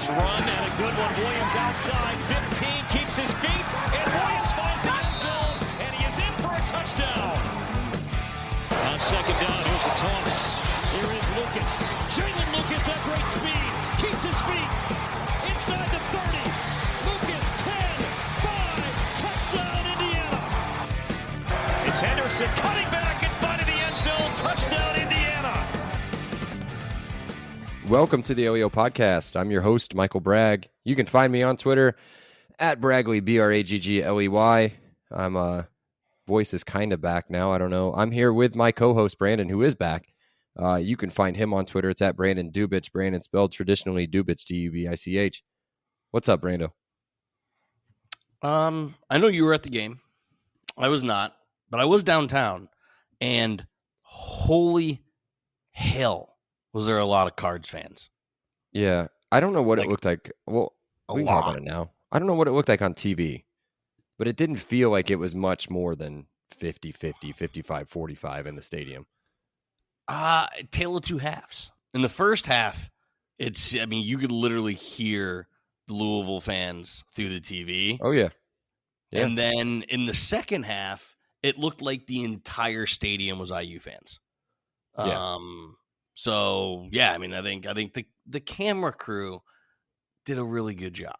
Nice run and a good one. Williams outside. 15 keeps his feet. And Williams finds the end zone. And he is in for a touchdown. On second down, here's a toss. Here is Lucas. Jalen Lucas, that great speed. Keeps his feet. Inside the 30. Lucas, 10, 5. Touchdown, Indiana. It's Henderson cutting back and finding the end zone. Touchdown, Indiana. Welcome to the LEO podcast. I'm your host, Michael Bragg. You can find me on Twitter at Bragley, Braggley. Voice is kind of back now. I don't know. I'm here with my co-host, Brandon, who is back. You can find him on Twitter. It's at Brandon Dubich. Brandon spelled traditionally Dubich, Dubich. What's up, Brando? I know you were at the game. I was not, but I was downtown, and holy hell, was there a lot of Cards fans. Yeah, I don't know what it looked like. Well, we can talk about it now. I don't know what it looked like on TV, but it didn't feel like it was much more than 50-50, 55-45 in the stadium. Tale of two halves. In the first half, you could literally hear the Louisville fans through the TV. Oh, yeah. And then in the second half, it looked like the entire stadium was IU fans. Yeah. So, yeah, I think the camera crew did a really good job.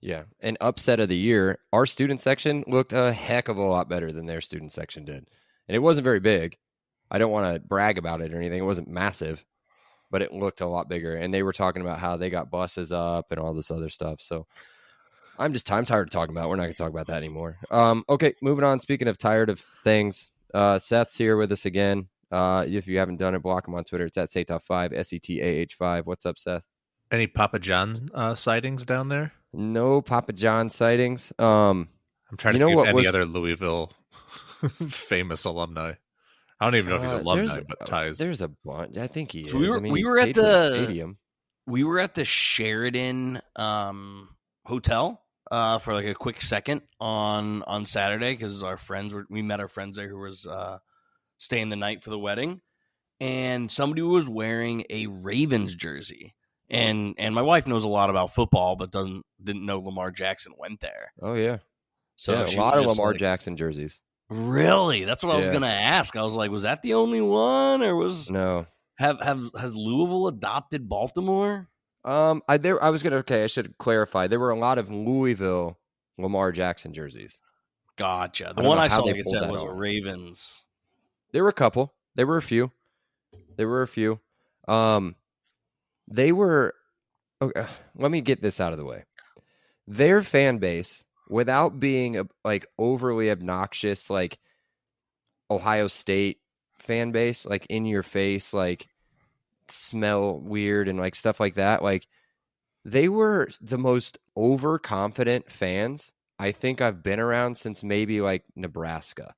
Yeah, and upset of the year, our student section looked a heck of a lot better than their student section did. And it wasn't very big. I don't want to brag about it or anything. It wasn't massive, but it looked a lot bigger. And they were talking about how they got buses up and all this other stuff. So I'm tired of talking about it. We're not going to talk about that anymore. Okay, moving on. Speaking of tired of things, Seth's here with us again. If you haven't done it, block him on Twitter. It's at Setah5, SETAH5. What's up, Seth? Any Papa John sightings down there? No Papa John sightings. I'm trying to think of any other Louisville famous alumni. I don't even know if he's alumni, but ties. There's a bunch. I think he is. We were at the stadium. We were at the Sheridan hotel for like a quick second on Saturday because we met our friends there who was staying the night for the wedding, and somebody was wearing a Ravens jersey. And my wife knows a lot about football, but didn't know Lamar Jackson went there. Oh yeah, so yeah, a lot of Lamar Jackson jerseys. Really, that's what I was gonna ask. I was like, was that the only one, or no? Has Louisville adopted Baltimore? I should clarify. There were a lot of Louisville Lamar Jackson jerseys. Gotcha. The one I saw, like I said, was a Ravens. There were a couple. There were a few. They were. Okay, let me get this out of the way. Their fan base, without being like overly obnoxious, like Ohio State fan base, like in your face, like smell weird and like stuff like that. Like they were the most overconfident fans I think I've been around since maybe like Nebraska.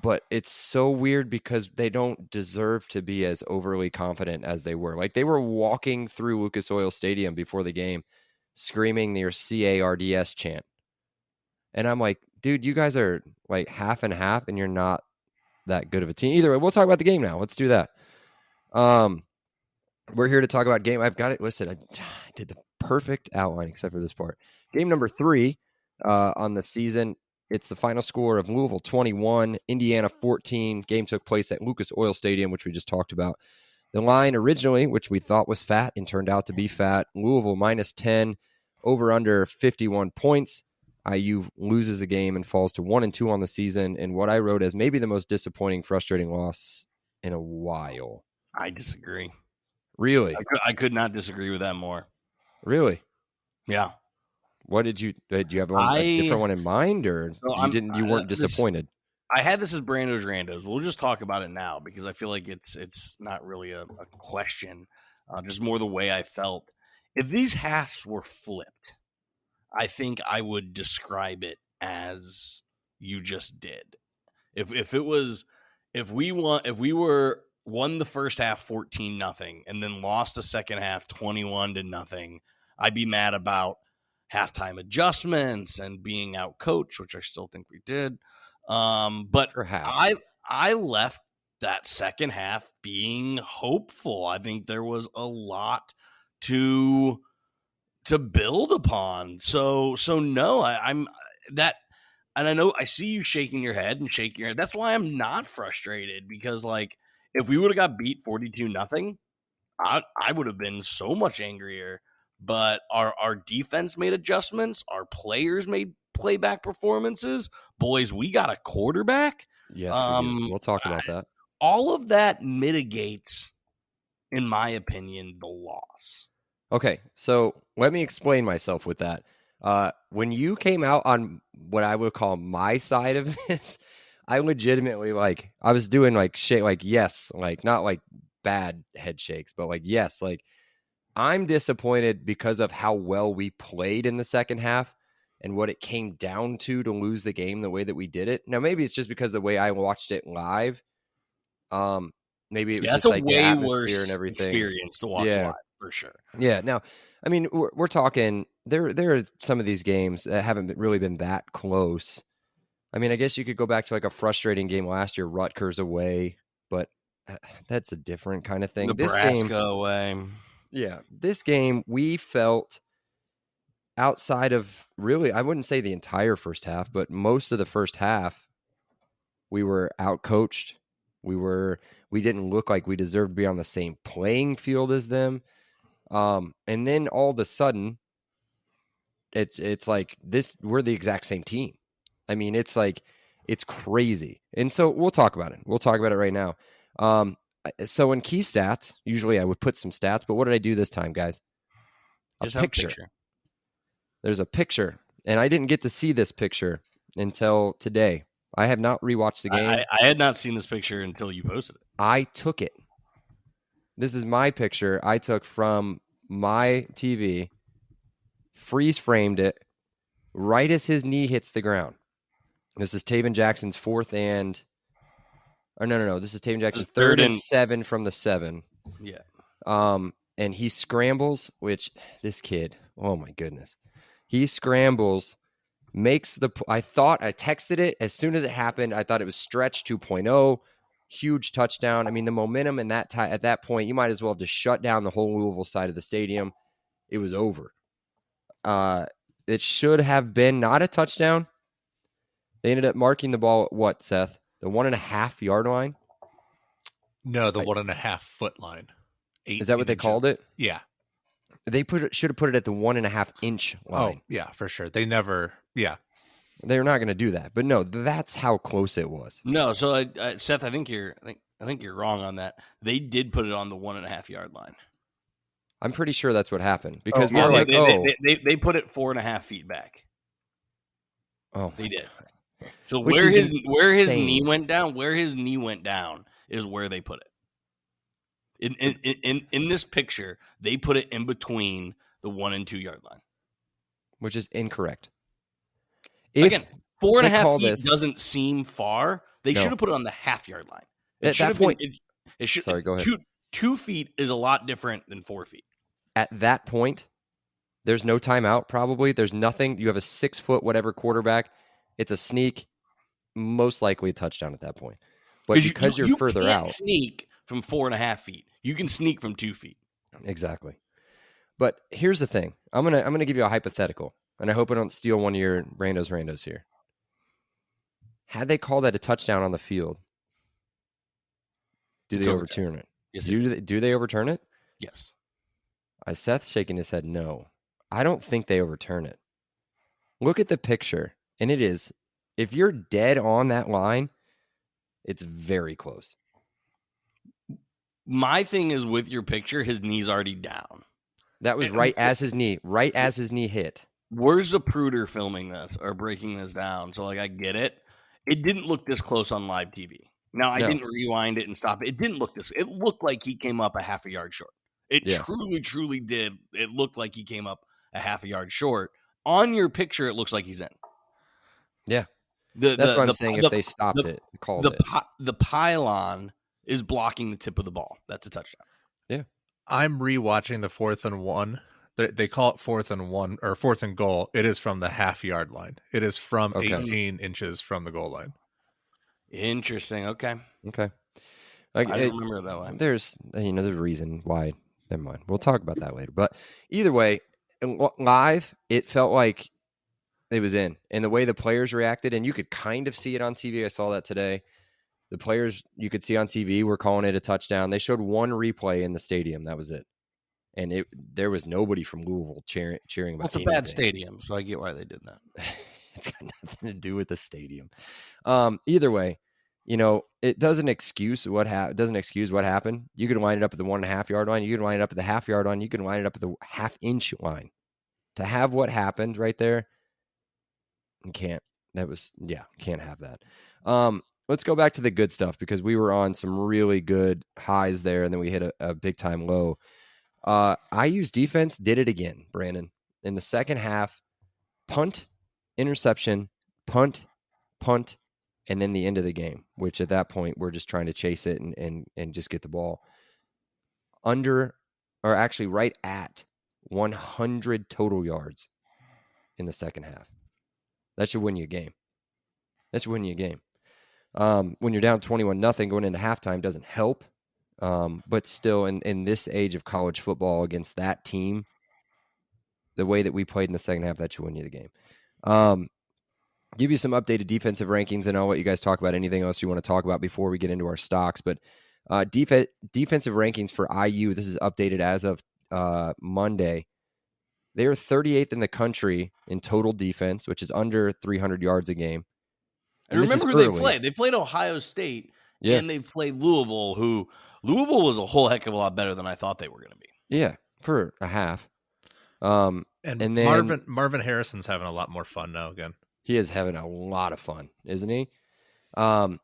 But it's so weird because they don't deserve to be as overly confident as they were. Like they were walking through Lucas Oil Stadium before the game, screaming their CARDS chant. And I'm like, dude, you guys are like half and half and you're not that good of a team. Either way, we'll talk about the game now. Let's do that. We're here to talk about game. I've got it listed. I did the perfect outline except for this part. Game number 3 on the season. It's the final score of Louisville 21, Indiana 14. Game took place at Lucas Oil Stadium, which we just talked about. The line originally, which we thought was fat and turned out to be fat, Louisville -10, over under 51 points. IU loses the game and falls to 1-2 on the season, and what I wrote as maybe the most disappointing, frustrating loss in a while. I disagree. Really? I could not disagree with that more. Really? Yeah. What did you a different one in mind, or you weren't disappointed? I had this as Brando's Randos. We'll just talk about it now because I feel like it's not really a question, just more the way I felt. If these halves were flipped, I think I would describe it as you just did. If we won the first half 14-0 and then lost the second half 21-0, I'd be mad about halftime adjustments and being out coached, which I still think we did. But I left that second half being hopeful. I think there was a lot to build upon. So no, I'm that, and I know I see you shaking your head and shaking your head. That's why I'm not frustrated, because like if we would have got beat 42-0, I would have been so much angrier. But our defense made adjustments. Our players made playback performances. Boys, we got a quarterback. Yes, we do. We'll talk about that. All of that mitigates, in my opinion, the loss. Okay, so let me explain myself with that. When you came out on what I would call my side of this, I legitimately I was doing yes, not like bad head shakes, but yes, I'm disappointed because of how well we played in the second half and what it came down to lose the game the way that we did it. Now, maybe it's just because of the way I watched it live. Maybe it was just a the way atmosphere worse and everything. Experience to watch live, for sure. Yeah. Now, I mean, we're talking there are some of these games that haven't really been that close. I mean, I guess you could go back to a frustrating game last year, Rutgers away, but that's a different kind of thing. Nebraska away. Yeah, this game we felt outside of really, I wouldn't say the entire first half, but most of the first half, we were outcoached. We didn't look like we deserved to be on the same playing field as them. And then all of a sudden, it's like this, we're the exact same team. I mean, it's crazy. And so we'll talk about it. We'll talk about it right now. So in key stats, usually I would put some stats, but what did I do this time, guys? Just have a picture. There's a picture, and I didn't get to see this picture until today. I have not rewatched the game. I had not seen this picture until you posted it. I took it. This is my picture I took from my TV, freeze framed it right as his knee hits the ground. This is Taven Jackson's fourth and... Or no. This is Taven Jackson's third and 7 from the 7. Yeah. And he scrambles, which this kid, oh my goodness. He scrambles, makes the... I texted it as soon as it happened. I thought it was stretch 2.0, huge touchdown. I mean, the momentum in that at that point, you might as well have just shut down the whole Louisville side of the stadium. It was over. It should have been not a touchdown. They ended up marking the ball at what, Seth? The 1.5 yard line? No, the 1.5 foot line. Is that what they called it? Yeah. They should have put it at the 1.5 inch line. Oh, yeah, for sure. They never, yeah. They're not going to do that. But no, that's how close it was. No, so Seth, I think you're wrong on that. They did put it on the 1.5 yard line. I'm pretty sure that's what happened because they put it 4.5 feet back. Oh, they did. So where his knee went down is where they put it. In this picture, they put it in between the 1 and 2 yard line, which is incorrect. Again, 4.5 feet doesn't seem far. They should have put it on the half yard line. At that point, sorry, go ahead. 2 feet is a lot different than 4 feet. At that point, there's no timeout. Probably there's nothing. You have a 6 foot whatever quarterback. It's a sneak, most likely a touchdown at that point. But because you're further out, sneak from 4.5 feet. You can sneak from 2 feet. Exactly. But here's the thing. I'm gonna give you a hypothetical, and I hope I don't steal one of your randos here. Had they called that a touchdown on the field, do they overturn it? Yes. Do they overturn it? Yes. Seth's shaking his head no. I don't think they overturn it. Look at the picture. And it is, if you're dead on that line, it's very close. My thing is with your picture, his knee's already down. That was right as his knee hit. Where's Zapruder filming this or breaking this down? So, I get it. It didn't look this close on live TV. Now, I didn't rewind it and stop it. It didn't look this. It looked like he came up a half a yard short. It truly did. It looked like he came up a half a yard short. On your picture, it looks like he's in. Yeah. That's what I'm saying. If they stopped it, called it. The pylon is blocking the tip of the ball. That's a touchdown. Yeah. I'm rewatching the 4th and 1. They call it 4th and 1 or 4th and goal. It is from the half yard line. It is from 18 inches from the goal line. Interesting. Okay. I don't remember that way. There's a reason why Never mind. We'll talk about that later. But either way, live, it felt like it was in. And the way the players reacted, and you could kind of see it on TV. I saw that today. The players you could see on TV were calling it a touchdown. They showed one replay in the stadium. That was it. And there was nobody from Louisville cheering about It's a bad stadium, so I get why they did that. It's got nothing to do with the stadium. Either way, it doesn't excuse what happened. You could line it up at the 1.5 yard line. You could line it up at the half-yard line. You could line it up at the half-inch line. To have what happened right there, you can't. Can't have that. Let's go back to the good stuff because we were on some really good highs there, and then we hit a big-time low. IU's defense did it again, Brandon. In the second half, punt, interception, punt, and then the end of the game, which at that point we're just trying to chase it and just get the ball right at 100 total yards in the second half. That should win you a game. When you're down 21-0 going into halftime doesn't help. But still, in this age of college football against that team, the way that we played in the second half, that should win you the game. Give you some updated defensive rankings, and I'll let you guys talk about anything else you want to talk about before we get into our stocks. But defensive rankings for IU, this is updated as of Monday. They are 38th in the country in total defense, which is under 300 yards a game. And remember who they played. They played Ohio State, and they played Louisville, who Louisville was a whole heck of a lot better than I thought they were going to be. Yeah, for a half. And then Marvin Harrison's having a lot more fun now again. He is having a lot of fun, isn't he?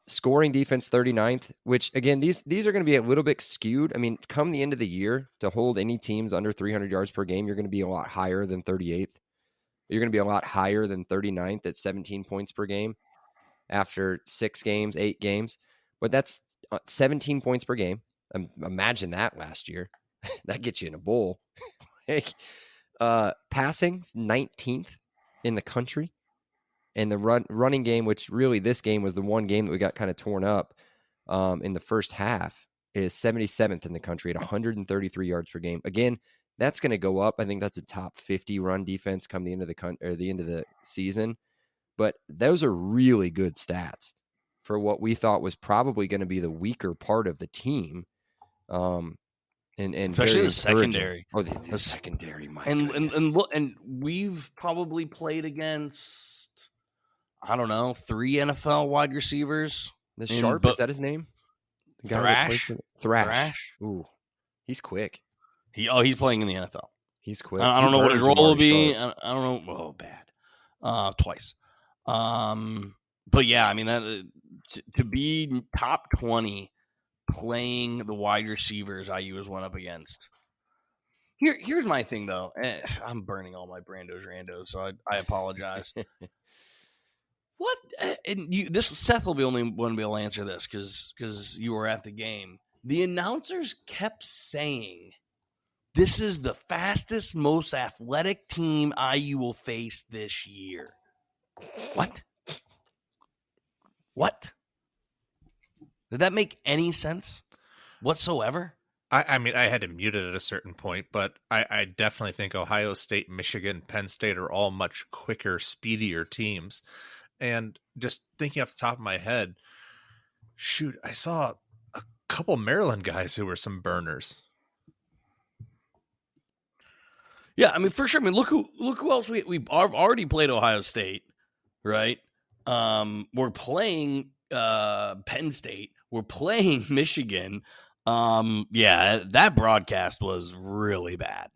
Scoring defense 39th, which again, these are going to be a little bit skewed. I mean, come the end of the year, to hold any teams under 300 yards per game, you're going to be a lot higher than 38th. You're going to be a lot higher than 39th at 17 points per game after 8 games. But that's 17 points per game. Imagine that last year. That gets you in a bowl. Passing 19th in the country. And the running game, which really this game was the one game that we got kind of torn up in the first half, is 77th in the country at 133 yards per game. Again, that's going to go up. I think that's a top 50 run defense come the end of the season. But those are really good stats for what we thought was probably going to be the weaker part of the team. And especially the secondary. Oh, the secondary, my and we've probably played against, I don't know, 3 NFL wide receivers. The Sharp, is that his name? Thrash. Ooh, he's quick. He's playing in the NFL. He's quick. I don't know what his role will be. I don't know. Oh, bad. Twice. But yeah, I mean, that to be top 20 playing the wide receivers IU went up against. Here's my thing, though. I'm burning all my Brandos Randos, so I apologize. What? And Seth will be only one to be able to answer this because you were at the game. The announcers kept saying, "This is the fastest, most athletic team IU will face this year." What? Did that make any sense whatsoever? I mean, I had to mute it at a certain point, but I definitely think Ohio State, Michigan, Penn State are all much quicker, speedier teams. And just thinking off the top of my head, shoot, I saw a couple Maryland guys who were some burners. Yeah, I mean, for sure. I mean, look who else we already played Ohio State, right? We're playing Penn State. We're playing Michigan. Yeah, that broadcast was really bad.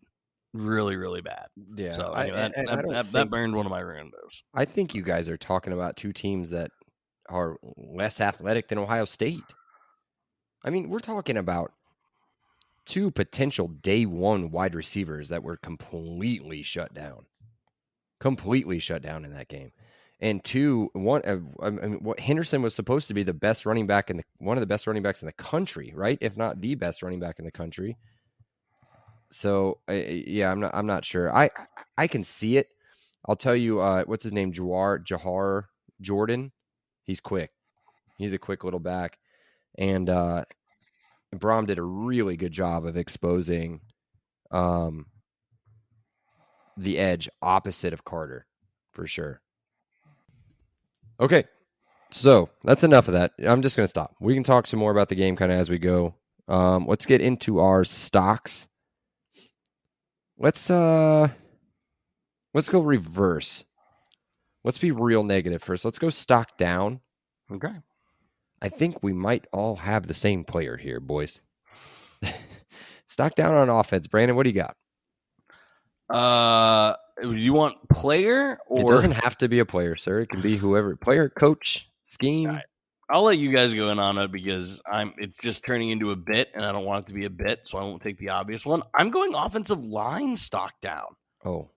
Really, really bad. Yeah. So anyway, that burned one of my randos. I think you guys are talking about two teams that are less athletic than Ohio State. I mean, we're talking about two potential day one wide receivers that were completely shut down in that game. And Henderson was supposed to be the best running back one of the best running backs in the country, right? If not the best running back in the country. So yeah, I'm not sure. I can see it. I'll tell you, what's his name? Jahar Jordan. He's quick. He's a quick little back, and Braum did a really good job of exposing the edge opposite of Carter for sure. Okay, so that's enough of that. I'm just going to stop. We can talk some more about the game kind of as we go. Let's get into our stocks. Let's go reverse. Let's be real negative first. Let's go stock down. Okay. I think we might all have the same player here, boys. Stock down on offense. Brandon, what do you got? You want player or? It doesn't have to be a player, sir. It can be whoever. Player, coach, scheme. Right. I'll let you guys go in on it because it's just turning into a bit, and I don't want it to be a bit, so I won't take the obvious one. I'm going offensive line stock down. Oh.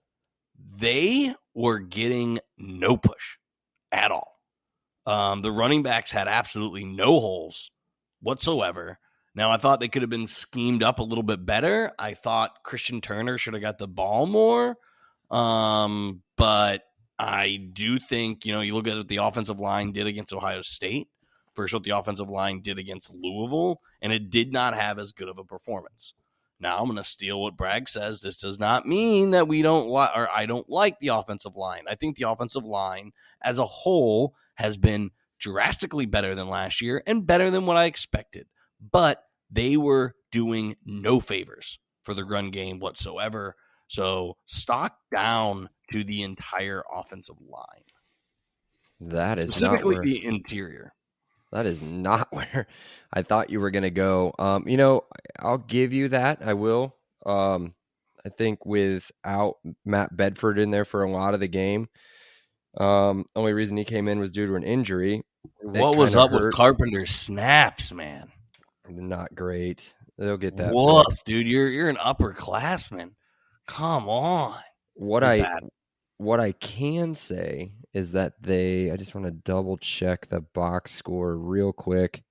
They were getting no push at all. The running backs had absolutely no holes whatsoever. Now, I thought they could have been schemed up a little bit better. I thought Christian Turner should have got the ball more. But I do think, you look at what the offensive line did against Ohio State versus what the offensive line did against Louisville, and it did not have as good of a performance. Now, I'm going to steal what Bragg says. This does not mean that I don't like the offensive line. I think the offensive line as a whole has been drastically better than last year and better than what I expected. But they were doing no favors for the run game whatsoever. So stock down to the entire offensive line. That is specifically the interior. That is not where I thought you were going to go. I'll give you that. I will. I think without Matt Bedford in there for a lot of the game, only reason he came in was due to an injury. What was up with Carpenter's snaps, man? Not great. They'll get that. Woof, dude. You're an upperclassman. Come on. What I can say is that I just want to double check the box score real quick.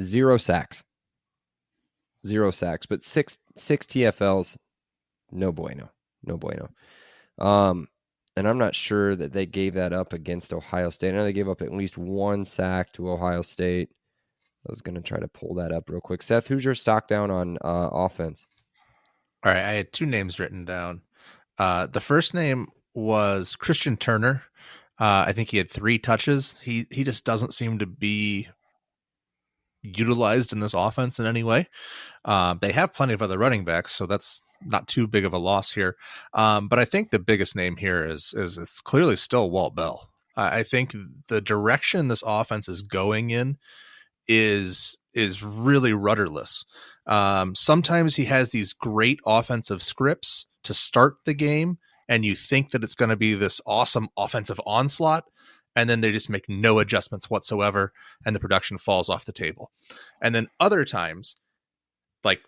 0 sacks. 0 sacks, but six TFLs. No bueno. And I'm not sure that they gave that up against Ohio State. I know they gave up at least 1 sack to Ohio State. I was going to try to pull that up real quick. Seth, who's your stock down on offense? All right, I had 2 names written down. The first name was Christian Turner. I think he had 3 touches. He just doesn't seem to be utilized in this offense in any way. They have plenty of other running backs, so that's not too big of a loss here. But I think the biggest name here is it's clearly still Walt Bell. I think the direction this offense is going in is really rudderless. Sometimes he has these great offensive scripts to start the game, and you think that it's going to be this awesome offensive onslaught, and then they just make no adjustments whatsoever, and the production falls off the table. And then other times, like,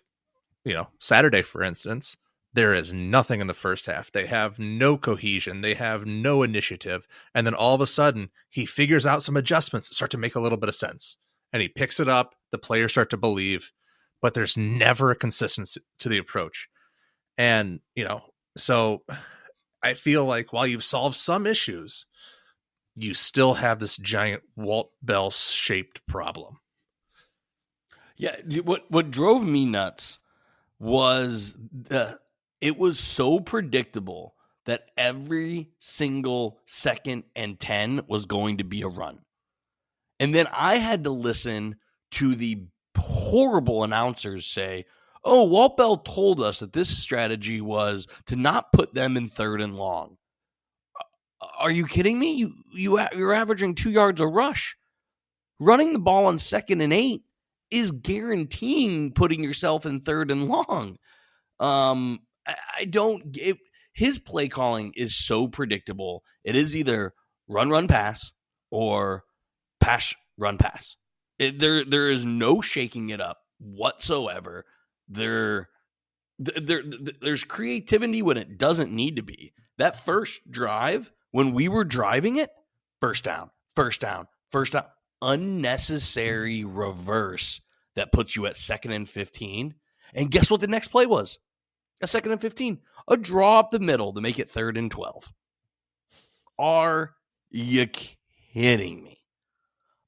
Saturday, for instance, there is nothing in the first half. They have no cohesion. They have no initiative. And then all of a sudden, he figures out some adjustments that start to make a little bit of sense. And he picks it up. The players start to believe, but there's never a consistency to the approach. And, so I feel like while you've solved some issues, you still have this giant Walt Bell shaped problem. Yeah. What drove me nuts was it was so predictable that every single 2nd and 10 was going to be a run. And then I had to listen to the horrible announcers say, oh, Walt Bell told us that this strategy was to not put them in 3rd and long. Are you kidding me? You're averaging 2 yards a rush. Running the ball on 2nd and 8 is guaranteeing putting yourself in 3rd and long. His play calling is so predictable. It is either run, pass, or pass, run, pass. There is no shaking it up whatsoever. There's creativity when it doesn't need to be. That first drive, when we were driving it, first down, unnecessary reverse that puts you at 2nd and 15. And guess what the next play was? A 2nd and 15. A draw up the middle to make it 3rd and 12. Are you kidding me?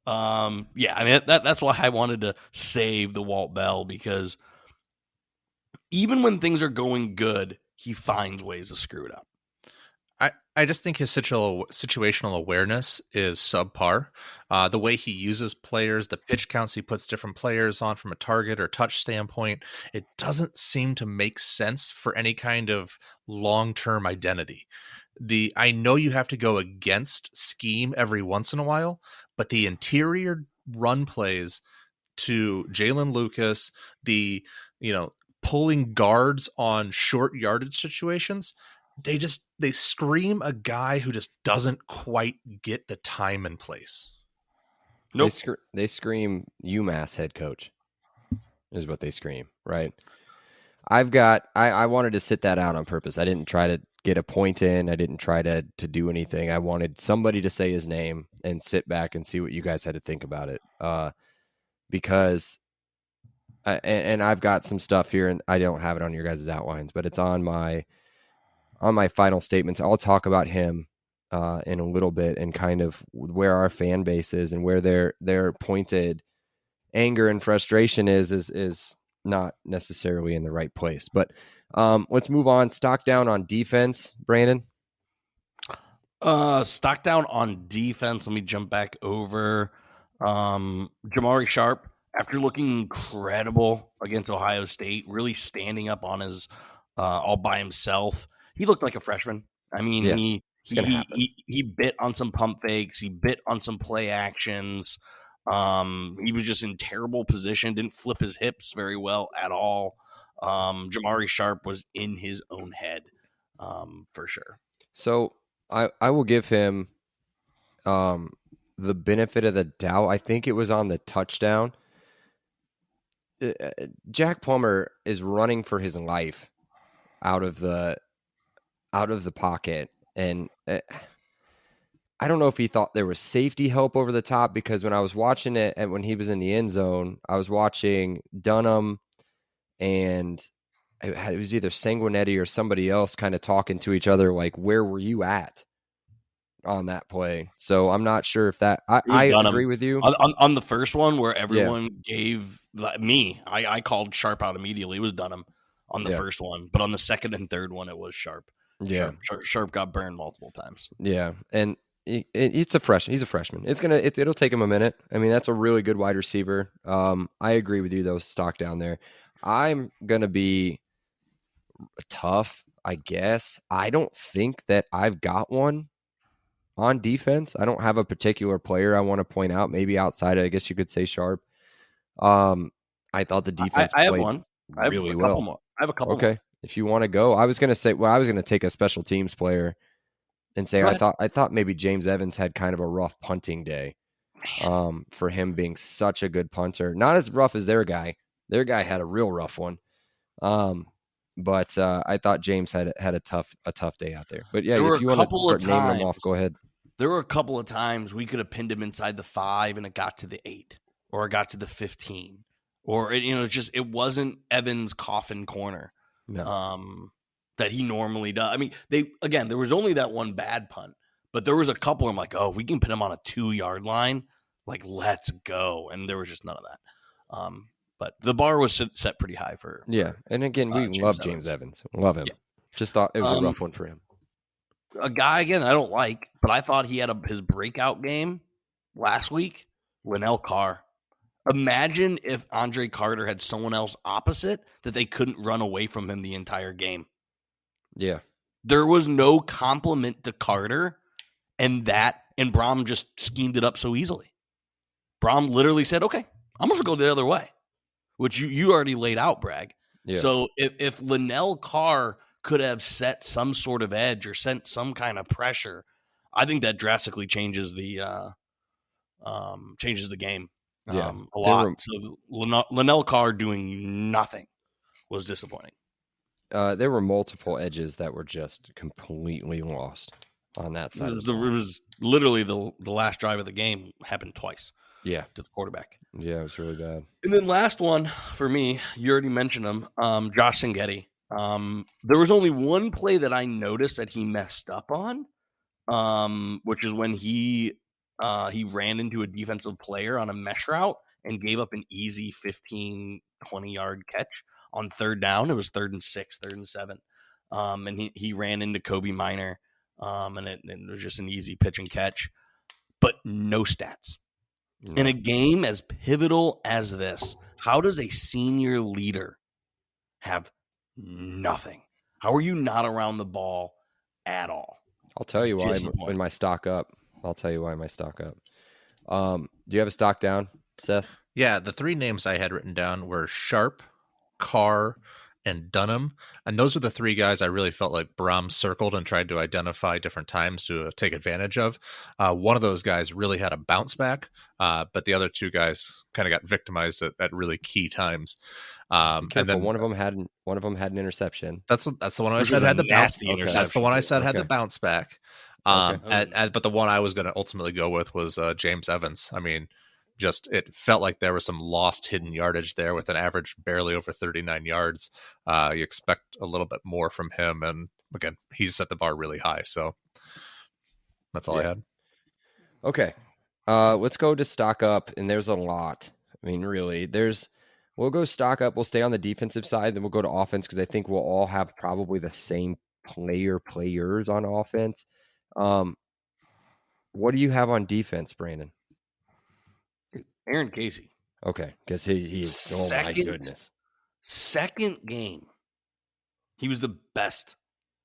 That's why I wanted to save the Walt Bell, because even when things are going good, he finds ways to screw it up. I just think his situational awareness is subpar. The way he uses players, the pitch counts he puts different players on from a target or touch standpoint, it doesn't seem to make sense for any kind of long-term identity. I know you have to go against scheme every once in a while, but the interior run plays to Jalen Lucas, pulling guards on short yardage situations, they scream a guy who just doesn't quite get the time and place. Nope. They scream UMass head coach is what they scream, right? I wanted to sit that out on purpose. I didn't try to get a point in. I didn't try to do anything. I wanted somebody to say his name and sit back and see what you guys had to think about it. Because and I've got some stuff here, and I don't have it on your guys' outlines, but it's on my final statements. I'll talk about him in a little bit and kind of where our fan base is and where their pointed anger and frustration is not necessarily in the right place. But let's move on. Stock down on defense, Brandon. Stock down on defense. Let me jump back over. Jamari Sharp, after looking incredible against Ohio State, really standing up on his all by himself. He looked like a freshman. I mean, yeah, he bit on some pump fakes. He bit on some play actions. He was just in terrible position. Didn't flip his hips very well at all. Jamari Sharp was in his own head, for sure. So I will give him the benefit of the doubt. I think it was on the touchdown. Jack Plummer is running for his life out of the pocket, and I don't know if he thought there was safety help over the top, because when I was watching it and when he was in the end zone, I was watching Dunham and it was either Sanguinetti or somebody else kind of talking to each other like, where were you at on that play? So I'm not sure if that I agree with you on the first one where everyone gave me. I called Sharp out immediately. It was Dunham on the first one, but on the second and third one, it was Sharp. Yeah, Sharp got burned multiple times. Yeah, and it's a freshman. He's a freshman. It'll take him a minute. I mean, that's a really good wide receiver. I agree with you though. Stock down there. I'm gonna be tough, I guess. I don't think that I've got one on defense. I don't have a particular player I want to point out. Maybe outside of, I guess you could say, Sharp. I thought the defense I have played one. I have really a well. couple more. I have a couple. Okay, more. if you want to go, I was going to take a special teams player and say I thought maybe James Evans had kind of a rough punting day. For him being such a good punter, not as rough as their guy. Their guy had a real rough one. But I thought James had a tough day out there. But yeah, if you want to start naming them off, go ahead. There were a couple of times we could have pinned him inside the 5 and it got to the 8 or it got to the 15 or it wasn't Evans' coffin corner. No. That he normally does. I mean, there was only that one bad punt, but there was a couple. I'm like, oh, if we can put him on a 2-yard line, like, let's go. And there was just none of that. But the bar was set pretty high for and again, we love James Evans. Love him. Yeah. Just thought it was a rough one for him. A guy, again, I don't like, but I thought he had his breakout game last week, Linnell Carr. Imagine if Andre Carter had someone else opposite that they couldn't run away from him the entire game. Yeah. There was no compliment to Carter, and Brom just schemed it up so easily. Brom literally said, okay, I'm going to go the other way, which you already laid out, Bragg. Yeah. So if Linnell Carr could have set some sort of edge or sent some kind of pressure, I think that drastically changes the game a lot. So Linnell Carr doing nothing was disappointing. There were multiple edges that were just completely lost on that side. It was literally the last drive of the game happened twice. Yeah, to the quarterback. Yeah, it was really bad. And then last one for me, you already mentioned him, Josh Sangetti. There was only one play that I noticed that he messed up on, which is when he ran into a defensive player on a mesh route and gave up an easy 15, 20-yard catch. on third down. It was 3rd and 6, 3rd and 7. And he ran into Kobe Minor, and it was just an easy pitch and catch, but no stats. In a game as pivotal as this, how does a senior leader have nothing? How are you not around the ball at all? I'll tell you why when my stock up. I'll tell you why my stock up. Do you have a stock down, Seth? Yeah, the 3 names I had written down were Sharp, Carr, and Dunham. And those are the 3 guys I really felt like Brahm circled and tried to identify different times to take advantage of. One of those guys really had a bounce back, but the other 2 guys kind of got victimized at really key times. Careful, and then one of them had an interception. That's the one I said had the bounce. Okay. That's the one I said had the bounce back. But the one I was going to ultimately go with was James Evans. I mean, just it felt like there was some lost hidden yardage there with an average barely over 39 yards. You expect a little bit more from him, and again, he's set the bar really high. So that's all I had. Okay, let's go to stock up, and there's a lot. I mean, really, we'll go stock up. We'll stay on the defensive side, then we'll go to offense because I think we'll all have probably the same players on offense. What do you have on defense, Brandon? Aaron Casey. Okay, because he's oh my goodness. Second game, he was the best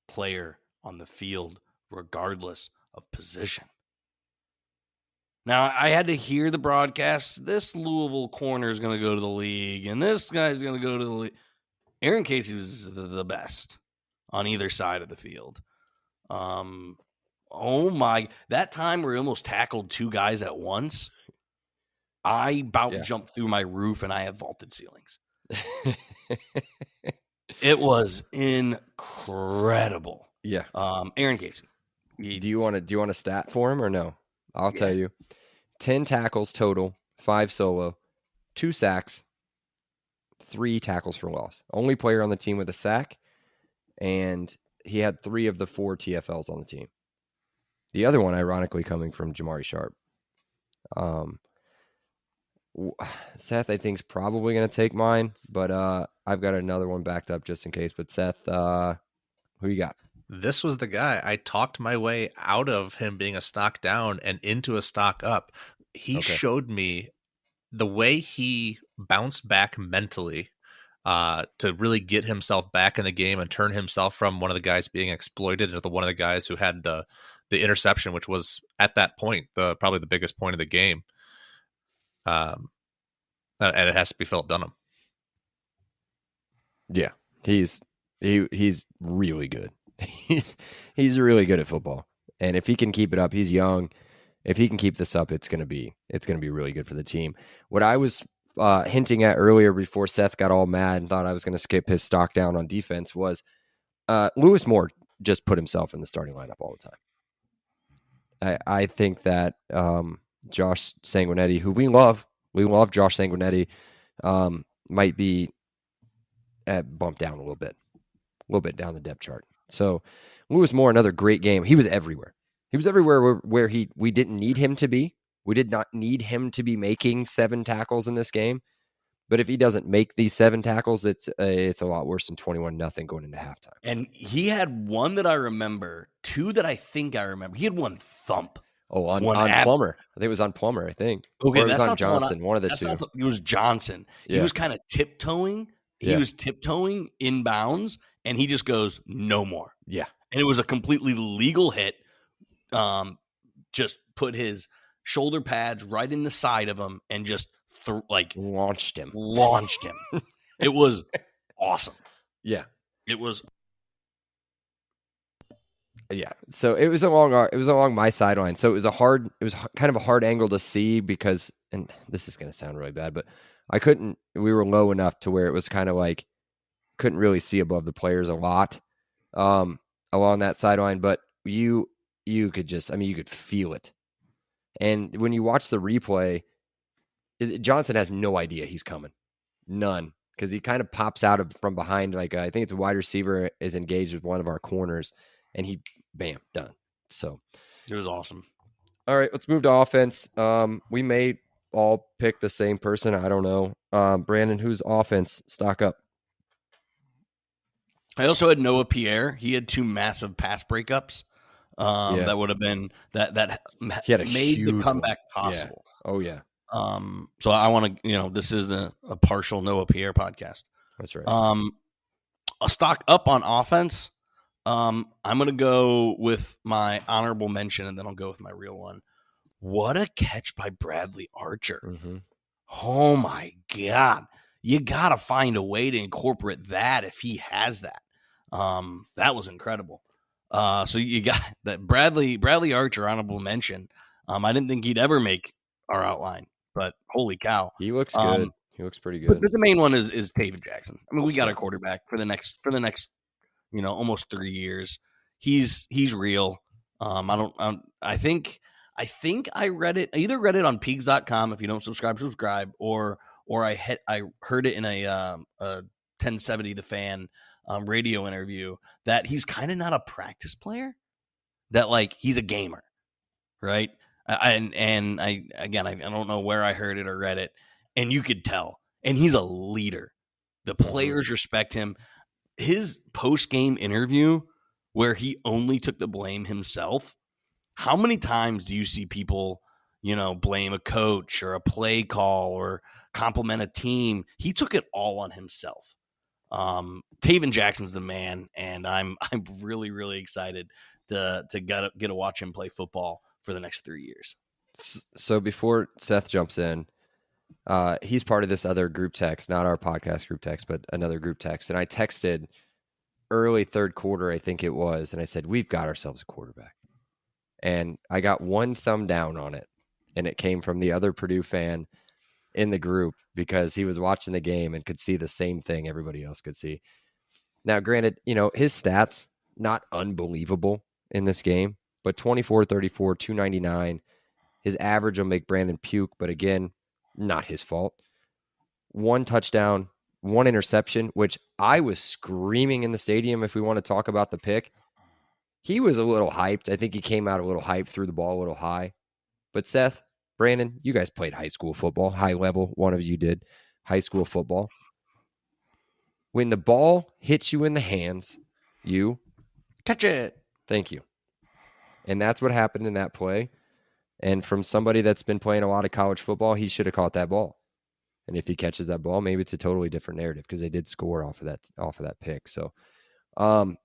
player on the field, regardless of position. Now, I had to hear the broadcast. This Louisville corner is going to go to the league, and this guy's going to go to the league. Aaron Casey was the best on either side of the field. Oh my! That time where he almost tackled 2 guys at once. I jumped through my roof, and I have vaulted ceilings. It was incredible. Yeah. Aaron Casey. Do you want a stat for him or no? I'll tell you. 10 tackles total, 5 solo, 2 sacks, 3 tackles for loss. Only player on the team with a sack, and he had 3 of the 4 TFLs on the team. The other one, ironically, coming from Jamari Sharp. Seth, I think, is probably going to take mine, but I've got another one backed up just in case. But Seth, who you got? This was the guy. I talked my way out of him being a stock down and into a stock up. He showed me the way he bounced back mentally to really get himself back in the game and turn himself from one of the guys being exploited into one of the guys who had the interception, which was at that point probably the biggest point of the game. And it has to be Philip Dunham. Yeah, he's really good. He's really good at football, and if he can keep it up, he's young. If he can keep this up, it's gonna be really good for the team. What I was hinting at earlier before Seth got all mad and thought I was going to skip his stock down on defense was Lewis Moore just put himself in the starting lineup all the time. I think that Josh Sanguinetti, who we love Josh Sanguinetti, might be bumped down a little bit down the depth chart. So Lewis Moore, another great game. He was everywhere. He was everywhere where we didn't need him to be. We did not need him to be making 7 tackles in this game. But if he doesn't make these 7 tackles, it's a lot worse than 21-0 going into halftime. And he had one that I remember, 2 that I think I remember. He had one thump. Oh, on Plummer. I think it was on Plummer, I think. Okay, or it was on Johnson, one of the 2. It was Johnson. Yeah. He was kind of tiptoeing. He was tiptoeing inbounds, and he just goes, no more. Yeah. And it was a completely legal hit. Just put his shoulder pads right in the side of him and just launched him. It was awesome. Yeah. It was. Yeah. So it was along my sideline. So it was kind of a hard angle to see because, and this is going to sound really bad, but we were low enough to where it was kind of like, couldn't really see above the players a lot along that sideline, but you could you could feel it. And when you watch the replay, Johnson has no idea he's coming. None. Because he kind of pops out from behind, I think it's a wide receiver is engaged with one of our corners, and he, bam, done. So it was awesome. All right, let's move to offense. We may all pick the same person. I don't know. Brandon, who's offense? Stock up. I also had Noah Pierre. He had 2 massive pass breakups. That would have been that He had a made the huge comeback one. possible. Yeah. Oh yeah. So I want to, this is a partial Noah Pierre podcast. That's right. A stock up on offense. I'm going to go with my honorable mention, and then I'll go with my real one. What a catch by Bradley Archer. Mm-hmm. Oh, my God. You got to find a way to incorporate that if he has that. That was incredible. So you got that Bradley Archer honorable mention. I didn't think he'd ever make our outline, but holy cow. He looks good. He looks pretty But good. the main one is Taven Jackson. I mean, we got a quarterback for the next almost 3 years. He's real. I think I read it. I either read it on Pigs.com. If you don't subscribe, or I heard it in a 1070 The Fan radio interview that he's kind of not a practice player. That like he's a gamer, right? I don't know where I heard it or read it, and you could tell. And he's a leader. The players respect him. His post-game interview where he only took the blame himself. How many times do you see people, blame a coach or a play call or compliment a team? He took it all on himself. Taven Jackson's the man, and I'm really, really excited to get to watch him play football for the next 3 years. So before Seth jumps in, he's part of this other group text, not our podcast group text, but another group text. And I texted early third quarter, I think it was, and I said, we've got ourselves a quarterback. And I got 1 thumb down on it. And it came from the other Purdue fan in the group because he was watching the game and could see the same thing everybody else could see. Now, granted, his stats, not unbelievable in this game, but 24, 34, 299. His average will make Brandon puke, but again, not his fault. 1 touchdown, 1 interception, which I was screaming in the stadium if we want to talk about the pick. He was a little hyped. I think he came out a little hyped, threw the ball a little high. But Seth, Brandon, you guys played high school football, high level. One of you did high school football. When the ball hits you in the hands, you catch it. Thank you. And that's what happened in that play. And from somebody that's been playing a lot of college football, he should have caught that ball. And if he catches that ball, maybe it's a totally different narrative because they did score off of that pick. So I'm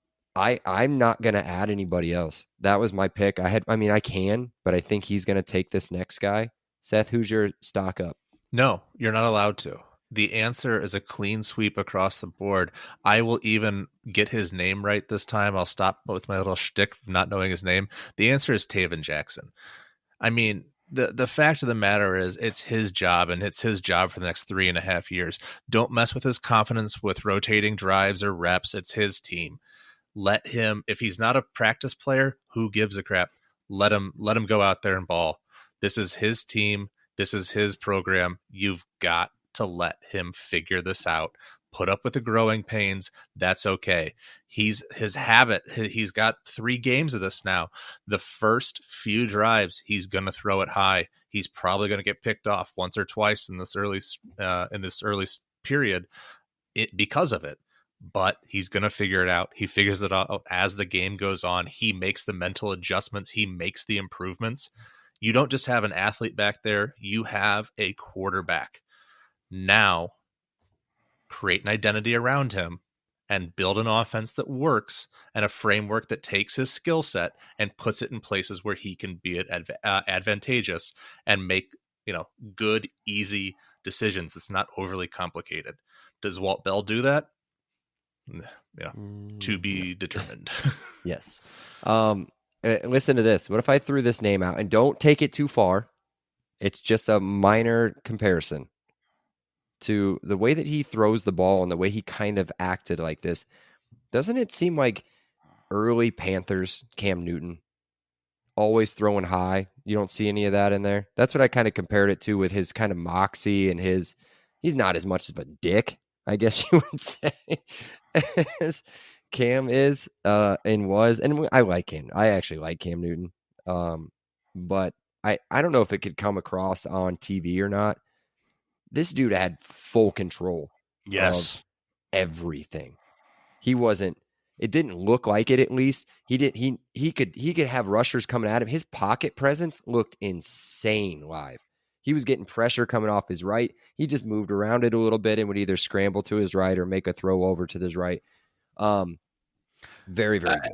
not going to add anybody else. That was my pick. I can, but I think he's going to take this next guy. Seth, who's your stock up? No, you're not allowed to. The answer is a clean sweep across the board. I will even get his name right this time. I'll stop with my little shtick of not knowing his name. The answer is Taven Jackson. I mean, the fact of the matter is it's his job, and it's his job for the next 3.5 years. Don't mess with his confidence with rotating drives or reps. It's his team. Let him, if he's not a practice player, who gives a crap? Let him go out there and ball. This is his team. This is his program. You've got to let him figure this out. Put up with the growing pains. That's okay. His habit. He's got 3 games of this now. The first few drives, he's going to throw it high. He's probably going to get picked off once or twice in this early period because of it. But he's going to figure it out. He figures it out as the game goes on. He makes the mental adjustments. He makes the improvements. You don't just have an athlete back there. You have a quarterback. Now, create an identity around him and build an offense that works and a framework that takes his skill set and puts it in places where he can be advantageous and make, good, easy decisions. It's not overly complicated. Does Walt Bell do that? Yeah, to be determined. Yes. Listen to this. What if I threw this name out, and don't take it too far? It's just a minor comparison to the way that he throws the ball and the way he kind of acted like this. Doesn't it seem like early Panthers Cam Newton, always throwing high? You don't see any of that in there. That's what I kind of compared it to, with his kind of moxie and he's not as much of a dick, I guess you would say, as Cam is and was. And I like him. I actually like Cam Newton. But I don't know if it could come across on TV or not. This dude had full control of everything. He wasn't. It didn't look like it. At least he could have rushers coming at him. His pocket presence looked insane live. He was getting pressure coming off his right. He just moved around it a little bit and would either scramble to his right or make a throw over to his right. Very, very good.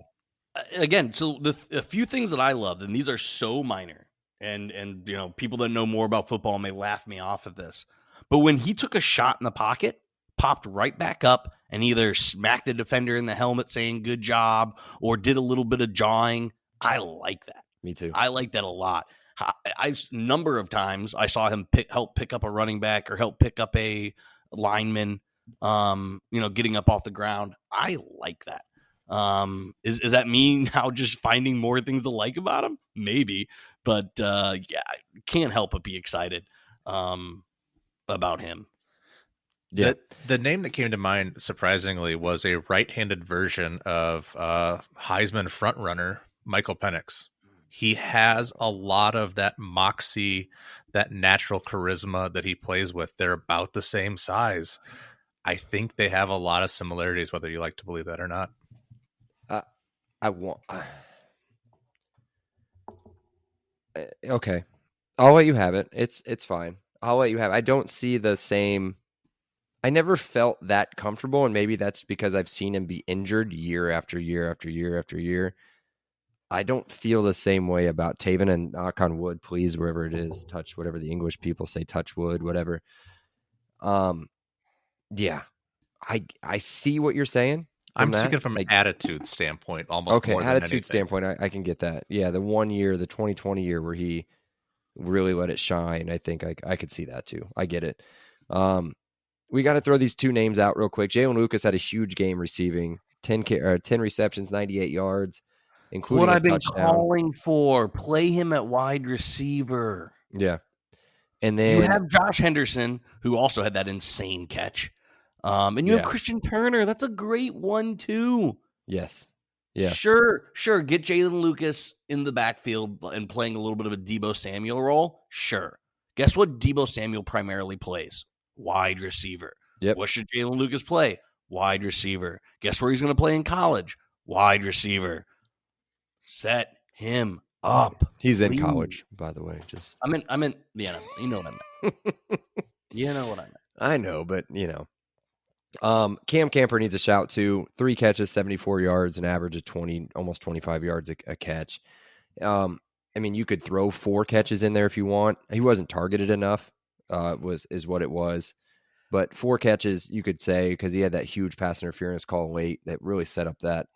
Again, so a few things that I love, and these are so minor, and people that know more about football may laugh me off at this, but when he took a shot in the pocket, popped right back up, and either smacked the defender in the helmet saying good job or did a little bit of jawing, I like that. Me too. I like that a lot. I number of times I saw him help pick up a running back or help pick up a lineman, getting up off the ground. I like that. Is that me now just finding more things to like about him? Maybe, but I can't help but be excited about him. Yeah. The name that came to mind, surprisingly, was a right-handed version of Heisman frontrunner Michael Penix. He has a lot of that moxie, that natural charisma that he plays with. They're about the same size. I think they have a lot of similarities, whether you like to believe that or not. Okay. I'll let you have it. It's fine. I'll let you have it. I don't see the same. I never felt that comfortable, and maybe that's because I've seen him be injured year after year after year after year. I don't feel the same way about Taven, and knock on wood, please, wherever it is, touch whatever the English people say, touch wood, whatever. Yeah, I see what you're saying. I'm speaking from an attitude standpoint, almost. Okay, more than attitude anything. standpoint, I can get that. Yeah, the 1 year, the 2020 year where he really let it shine, I think I could see that too. I get it. We got to throw these two names out real quick. Jalen Lucas had a huge game receiving, 10 receptions, 98 yards, including what I've been touchdown. calling for. Play him at wide receiver. Yeah. And then you have Josh Henderson, who also had that insane catch. And you have Christian Turner. That's a great one, too. Yes. Yeah. Sure. Get Jalen Lucas in the backfield and playing a little bit of a Deebo Samuel role. Sure. Guess what Deebo Samuel primarily plays? Wide receiver. Yep. What should Jalen Lucas play? Wide receiver. Guess where he's going to play in college? Wide receiver. Set him up. He's in college, by the way. Just I'm in the NFL. You know what I meant. You know what I meant. I know, but Cam Camper needs a shout too. 3 catches, 74 yards, an average of 20, almost 25 yards a catch. You could throw 4 catches in there if you want. He wasn't targeted enough. Is what it was. But 4 catches, you could say, because he had that huge pass interference call late that really set up that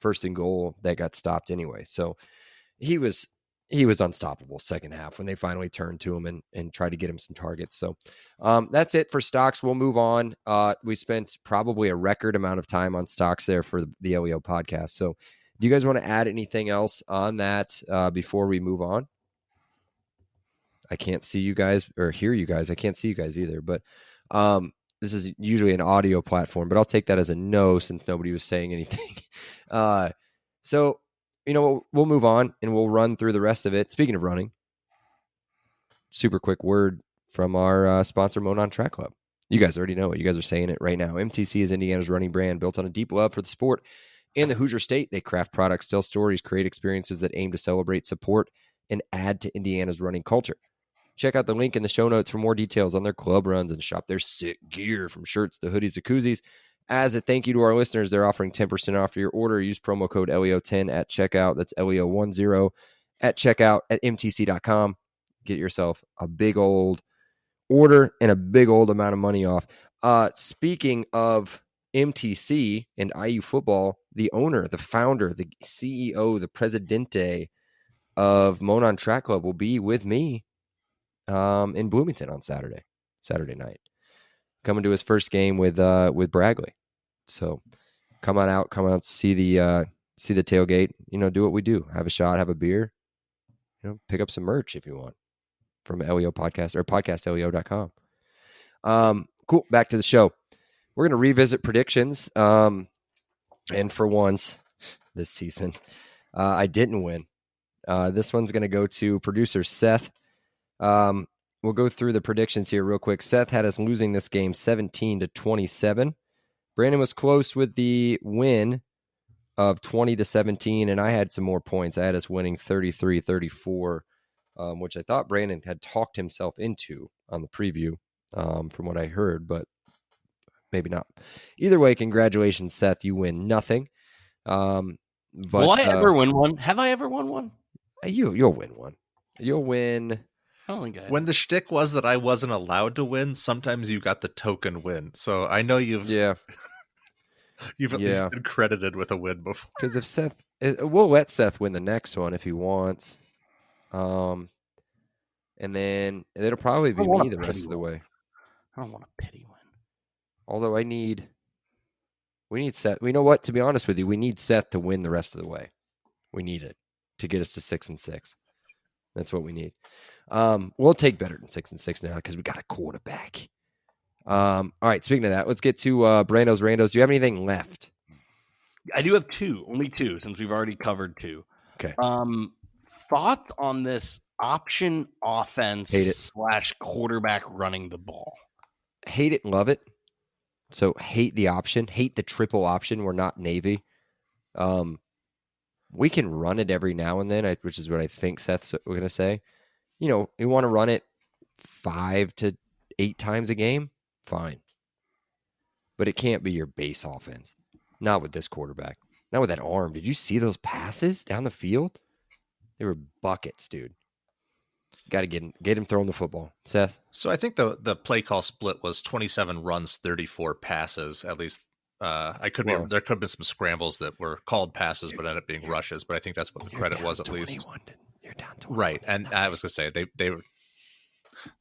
first and goal that got stopped anyway. So he was unstoppable second half when they finally turned to him and tried to get him some targets. So that's it for stocks. We'll move on. We spent probably a record amount of time on stocks there for the LEO podcast. So do you guys want to add anything else on that before we move on? I can't see you guys or hear you guys. I can't see you guys either, but this is usually an audio platform, but I'll take that as a no since nobody was saying anything. So, we'll move on and we'll run through the rest of it. Speaking of running, super quick word from our sponsor, Monon Track Club. You guys already know it. You guys are saying it right now. MTC is Indiana's running brand built on a deep love for the sport and the Hoosier State. They craft products, tell stories, create experiences that aim to celebrate, support, and add to Indiana's running culture. Check out the link in the show notes for more details on their club runs and shop their sick gear from shirts to hoodies to koozies. As a thank you to our listeners, they're offering 10% off your order. Use promo code LEO10 at checkout. That's LEO10 at checkout at mtc.com. Get yourself a big old order and a big old amount of money off. Speaking of MTC and IU football, the owner, the founder, the CEO, the presidente of Monon Track Club will be with me in Bloomington on Saturday night, coming to his first game with Braggley. So come on out, see the tailgate, do what we do, have a shot, have a beer, pick up some merch if you want from LEO podcast or podcastleo.com. Cool. Back to the show. We're going to revisit predictions. And for once this season, I didn't win. This one's going to go to producer Seth. We'll go through the predictions here real quick. Seth had us losing this game 17-27. Brandon was close with the win of 20-17, and I had some more points. I had us winning 33-34, which I thought Brandon had talked himself into on the preview, from what I heard, but maybe not. Either way, congratulations, Seth. You win nothing. But, will I ever win one? Have I ever won one? You'll win one. You'll win. I don't think I have. When the shtick was that I wasn't allowed to win, sometimes you got the token win. So I know you've at least been credited with a win before. Because if Seth, we'll let Seth win the next one if he wants. And then it'll probably be me the rest of the way. I don't want a pity win. Although we need Seth. We know what, to be honest with you, we need Seth to win the rest of the way. We need it to get us to 6-6. That's what we need. We'll take better than 6-6 now because we got a quarterback. All right, speaking of that, let's get to Brando's Randos. Do you have anything left? I do have only two, since we've already covered two. Okay. Thoughts on this option offense / quarterback running the ball? Hate it, love it. So hate the option, hate the triple option. We're not Navy. We can run it every now and then, which is what I think Seth's going to say. You know, we want to run it 5 to 8 times a game. Fine. But it can't be your base offense. Not with this quarterback. Not with that arm. Did you see those passes down the field? They were buckets, dude. Got to get him throwing the football. Seth? So I think the play call split was 27 runs, 34 passes, at least. There could have been some scrambles that were called passes but ended up being rushes, but I think that's what the credit was, at least. You're down 21. Right, and I was going to say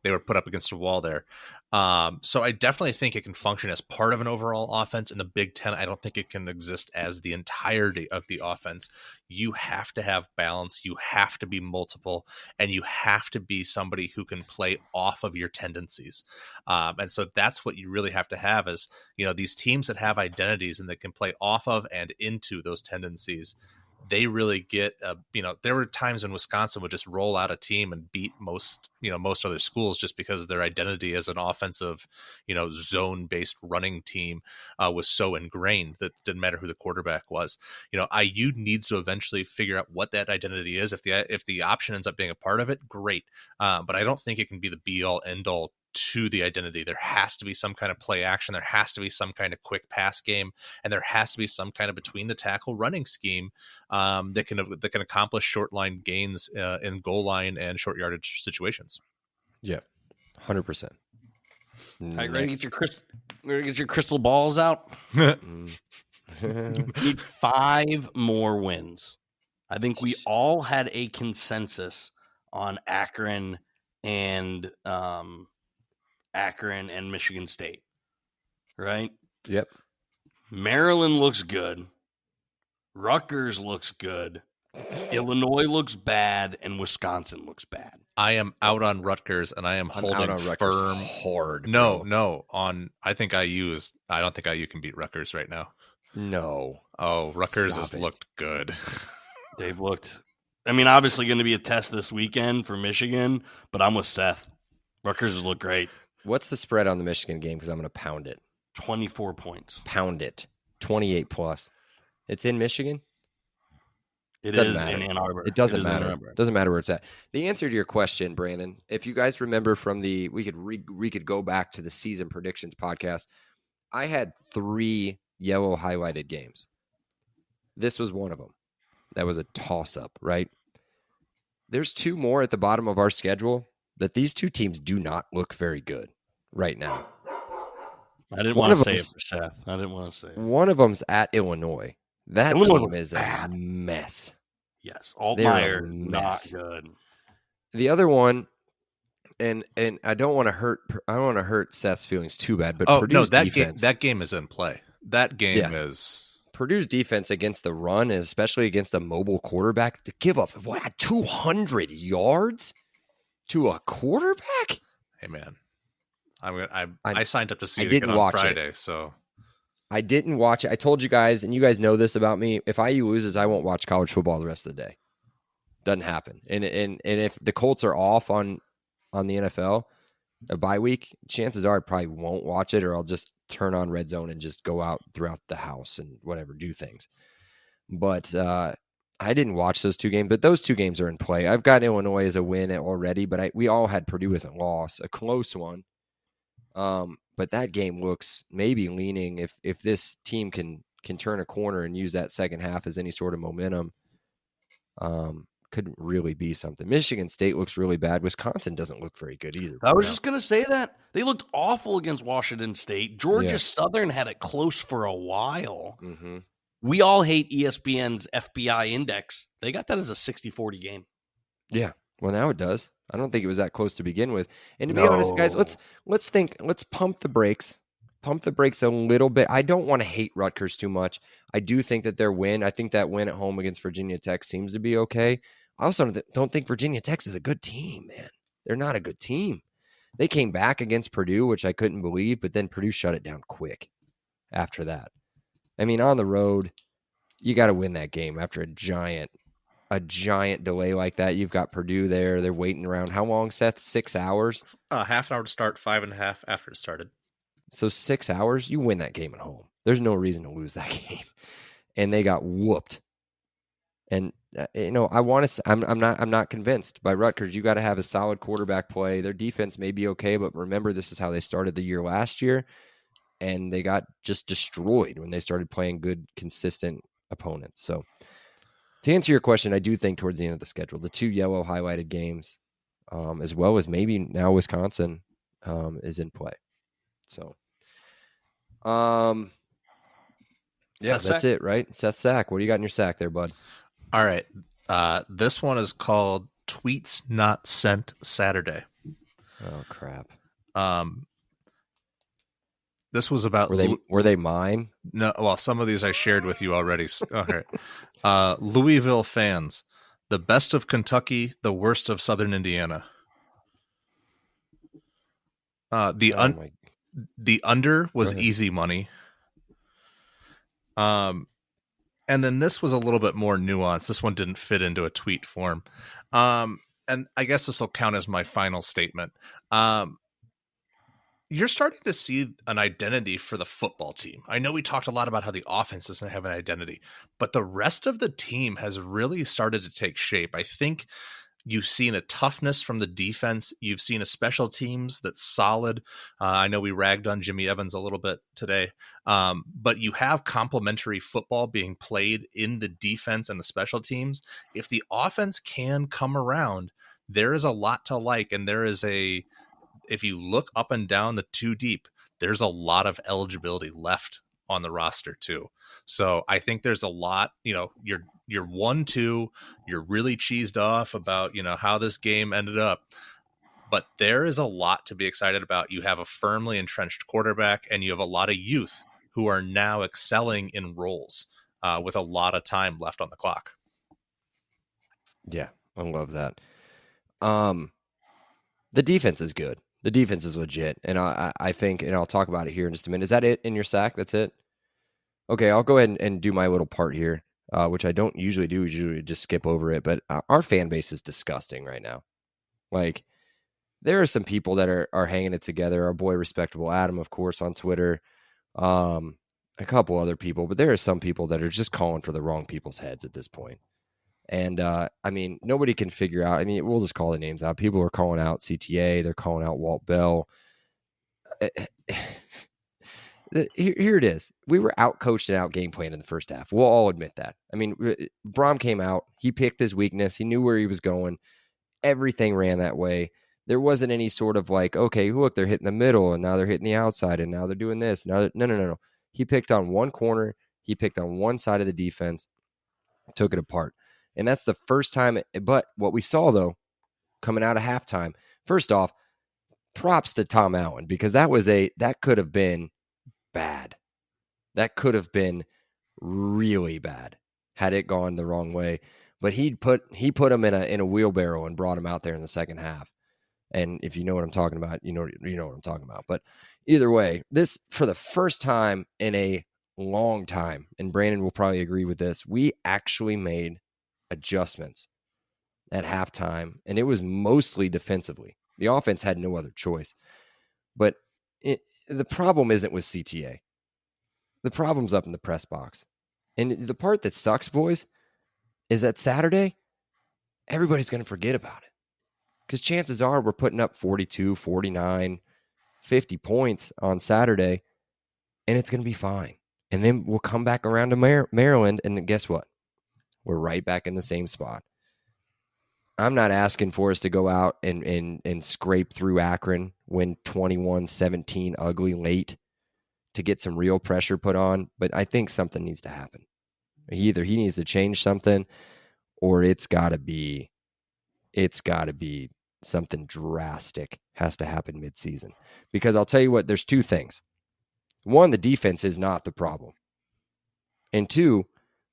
they were put up against a wall there. So I definitely think it can function as part of an overall offense. In the Big Ten, I don't think it can exist as the entirety of the offense. You have to have balance. You have to be multiple, and you have to be somebody who can play off of your tendencies. And so that's what you really have to have is, you know, these teams that have identities and that can play off of and into those tendencies. They really get, there were times when Wisconsin would just roll out a team and beat most other schools just because their identity as an offensive, zone-based running team was so ingrained that it didn't matter who the quarterback was. IU needs to eventually figure out what that identity is. If the option ends up being a part of it, great. But I don't think it can be the be-all, end-all to the identity. There has to be some kind of play action. There has to be some kind of quick pass game, and there has to be some kind of between the tackle running scheme that can accomplish short line gains in goal line and short yardage situations. Yeah, 100%. Ready to get your crystal balls out? Need 5 more wins. I think we all had a consensus on Akron and Michigan State, right? Yep. Maryland looks good. Rutgers looks good. Illinois looks bad, and Wisconsin looks bad. I am out on Rutgers, and I am holding firm hard. No. I think IU is. I don't think IU can beat Rutgers right now. No. Oh, Rutgers has looked good. They've looked. I mean, obviously going to be a test this weekend for Michigan, but I'm with Seth. Rutgers has looked great. What's the spread on the Michigan game? Because I'm going to pound it. 24 points. Pound it. 28 plus. It's in Michigan? It is in Ann Arbor. It doesn't matter. It doesn't matter where it's at. The answer to your question, Brandon, if you guys remember from we could go back to the season predictions podcast. I had 3 yellow highlighted games. This was one of them. That was a toss-up, right? There's 2 more at the bottom of our schedule that these 2 teams do not look very good right now. I didn't want to say it for Seth. I didn't want to say it. One of them's at Illinois. That team is a mess. Yes, Altmaier, not good. The other one, and I don't want to hurt Seth's feelings too bad, but Purdue's defense. That game is in play. That game is Purdue's defense against the run, and especially against a mobile quarterback, to give up 200 yards to a quarterback. Hey man, I signed up to see it again on Friday, so I didn't watch it. I told you guys, and you guys know this about me. If IU loses, I won't watch college football the rest of the day. Doesn't happen. And if the Colts are off on the NFL a bye week, chances are I probably won't watch it, or I'll just turn on Red Zone and just go out throughout the house and whatever, do things. But I didn't watch those 2 games, but those 2 games are in play. I've got Illinois as a win already, but we all had Purdue as a loss, a close one. But that game looks maybe leaning if this team can turn a corner and use that second half as any sort of momentum. Could really be something. Michigan State looks really bad. Wisconsin doesn't look very good either. I was just going to say that. They looked awful against Washington State. Georgia Southern had it close for a while. Mm-hmm. We all hate ESPN's FBI index. They got that as a 60-40 game. Yeah. Well, now it does. I don't think it was that close to begin with. And to be honest, guys, let's pump the brakes. Pump the brakes a little bit. I don't want to hate Rutgers too much. I do think that their win, I think that win at home against Virginia Tech seems to be okay. I also don't think Virginia Tech is a good team, man. They're not a good team. They came back against Purdue, which I couldn't believe, but then Purdue shut it down quick after that. I mean, on the road, you got to win that game after a giant delay like that. You've got Purdue there. They're waiting around. How long, Seth? 6 hours? Half an hour to start, 5.5 after it started. So 6 hours, you win that game at home. There's no reason to lose that game. And they got whooped. And I'm not convinced by Rutgers. You got to have a solid quarterback play. Their defense may be okay, but remember, this is how they started the year last year, and they got just destroyed when they started playing good, consistent opponents. So, to answer your question, I do think towards the end of the schedule, the 2 yellow highlighted games, as well as maybe now Wisconsin, is in play. So, yeah, that's it, right? Seth Sack, what do you got in your sack there, bud? All right. This one is called Tweets Not Sent Saturday. Oh, crap. This was about... Were they mine? No, well, some of these I shared with you already. All right. Louisville fans. The best of Kentucky, the worst of Southern Indiana. The under was easy money. And then this was a little bit more nuanced. This one didn't fit into a tweet form. And I guess this will count as my final statement. You're starting to see an identity for the football team. I know we talked a lot about how the offense doesn't have an identity, but the rest of the team has really started to take shape. I think you've seen a toughness from the defense. You've seen a special teams that's solid. I know we ragged on Jimmy Evans a little bit today, but you have complementary football being played in the defense and the special teams. If the offense can come around, there is a lot to like. And if you look up and down the 2 deep, there's a lot of eligibility left on the roster too. So I think there's a lot, you're 1-2, you're really cheesed off about, how this game ended up, but there is a lot to be excited about. You have a firmly entrenched quarterback, and you have a lot of youth who are now excelling in roles with a lot of time left on the clock. Yeah, I love that. The defense is good. The defense is legit. And I think, and I'll talk about it here in just a minute. Is that it in your sack? That's it? Okay, I'll go ahead and do my little part here, which I don't usually do. Usually just skip over it. But our fan base is disgusting right now. Like, there are some people that are hanging it together. Our boy Respectable Adam, of course, on Twitter. A couple other people. But there are some people that are just calling for the wrong people's heads at this point. And, nobody can figure out. We'll just call the names out. People are calling out CTA. They're calling out Walt Bell. Here it is. We were out-coached and out-game planned in the first half. We'll all admit that. Brom came out. He picked his weakness. He knew where he was going. Everything ran that way. There wasn't any sort of like, okay, look, they're hitting the middle, and now they're hitting the outside, and now they're doing this. No. He picked on one corner. He picked on one side of the defense, took it apart. And that's the first time. But what we saw, though, coming out of halftime, first off, props to Tom Allen, because that could have been bad. That could have been really bad had it gone the wrong way. But he put him in a wheelbarrow and brought him out there in the second half. And if you know what I'm talking about, you know what I'm talking about. But either way, this, for the first time in a long time, and Brandon will probably agree with this, we actually made adjustments at halftime, and it was mostly defensively. The offense had no other choice. But the problem isn't with CTA. The problem's up in the press box. And the part that sucks, boys, is that Saturday, everybody's going to forget about it. Because chances are we're putting up 42, 49, 50 points on Saturday, and it's going to be fine. And then we'll come back around to Maryland, and guess what? We're right back in the same spot. I'm not asking for us to go out and scrape through Akron, win 21-17 ugly late to get some real pressure put on, but I think something needs to happen. Either he needs to change something, or it's got to be something drastic has to happen midseason. Because I'll tell you what, there's two things. One, the defense is not the problem. And two,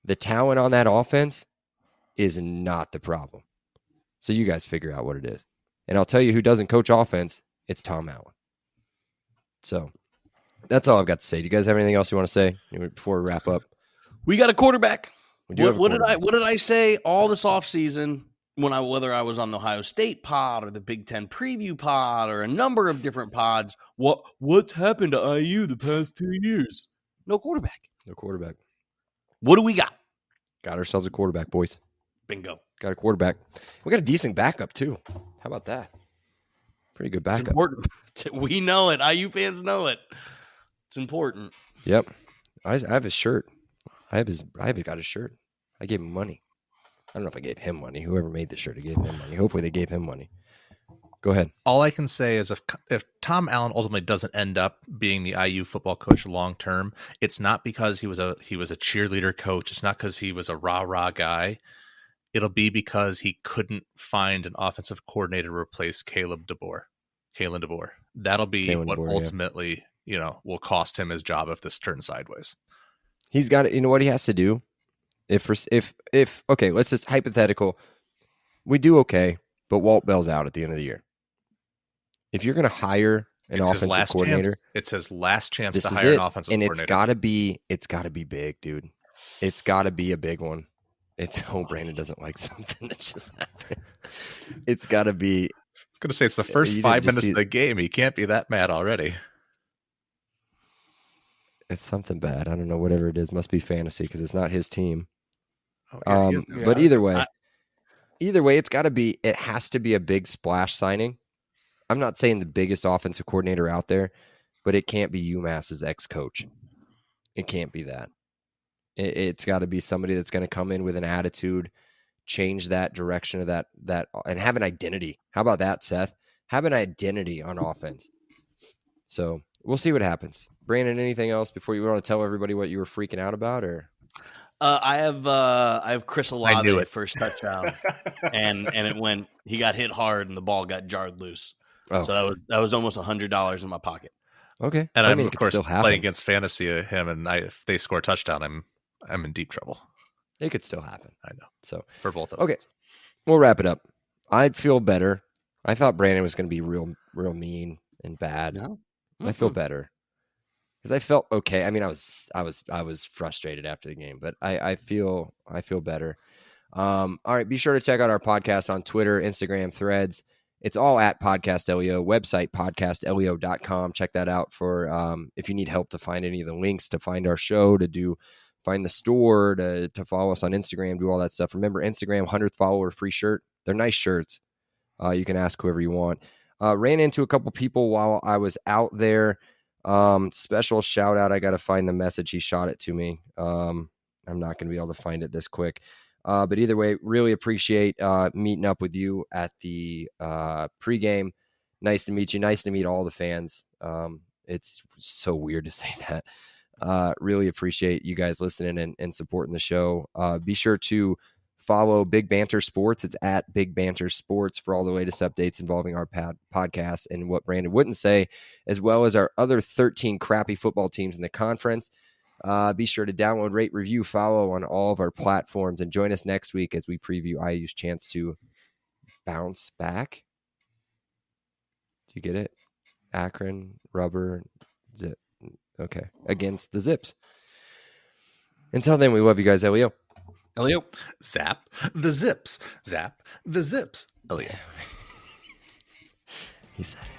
the talent on that offense is not the problem. So you guys figure out what it is. And I'll tell you who doesn't coach offense, it's Tom Allen. So that's all I've got to say. Do you guys have anything else you want to say before we wrap up? We got a quarterback. What did I say all this offseason whether I was on the Ohio State pod or the Big Ten preview pod or a number of different pods? What's happened to IU the past 2 years? No quarterback. No quarterback. What do we got? Got ourselves a quarterback, boys. Bingo. Got a quarterback. We got a decent backup, too. How about that? Pretty good backup. It's important. We know it. IU fans know it. It's important. Yep. I have his shirt. I haven't got his shirt. I gave him money. I don't know if I gave him money. Whoever made the shirt, I gave him money. Hopefully they gave him money. Go ahead. All I can say is if Tom Allen ultimately doesn't end up being the IU football coach long term, it's not because he was a cheerleader coach. It's not because he was a rah-rah guy. It'll be because he couldn't find an offensive coordinator to replace Kalen DeBoer. That'll be what ultimately, will cost him his job if this turns sideways. He's got it. You know what he has to do? If okay, let's just hypothetical. We do okay, but Walt Bell's out at the end of the year. If you're going to hire an offensive coordinator, it's his last chance to hire an offensive coordinator. And it's got to be big, dude. It's got to be a big one. Brandon doesn't like something that just happened. It's got to be. I was going to say it's the first 5 minutes of the game. He can't be that mad already. It's something bad. I don't know. Whatever it is, must be fantasy because it's not his team. Oh, yeah, but either way, it has to be a big splash signing. I'm not saying the biggest offensive coordinator out there, but it can't be UMass's ex-coach. It can't be that. It's got to be somebody that's going to come in with an attitude, change that direction of that, and have an identity. How about that, Seth? Have an identity on offense. So we'll see what happens. Brandon, anything else before you want to tell everybody what you were freaking out about, or? I have Chris Olave first touchdown, and he got hit hard and the ball got jarred loose. Oh. So that was almost $100 in my pocket. Okay, and I'm of course playing against fantasy of him, and if they score a touchdown, I'm in deep trouble. It could still happen. I know. So for both of us. Okay, us. We'll wrap it up. I'd feel better. I thought Brandon was going to be real mean and bad. No, I feel better. Because I felt okay. I mean, I was frustrated after the game, but I feel better. All right, be sure to check out our podcast on Twitter, Instagram, Threads. It's all at Podcast LEO, website podcastleo.com. Check that out for if you need help to find any of the links to find our show, find the store, to follow us on Instagram, do all that stuff. Remember, Instagram, 100th follower, free shirt. They're nice shirts. You can ask whoever you want. Ran into a couple people while I was out there. Special shout out. I got to find the message. He shot it to me. I'm not going to be able to find it this quick. But either way, really appreciate meeting up with you at the pregame. Nice to meet you. Nice to meet all the fans. It's so weird to say that. Really appreciate you guys listening and supporting the show. Be sure to follow Big Banter Sports. It's at Big Banter Sports for all the latest updates involving our podcast and what Brandon wouldn't say, as well as our other 13 crappy football teams in the conference. Be sure to download, rate, review, follow on all of our platforms, and join us next week as we preview IU's chance to bounce back. Do you get it? Akron, rubber, zip. Okay. Against the Zips. Until then, we love you guys, Elio. Elio. Zap the Zips. Zap the Zips. Elio. He said it.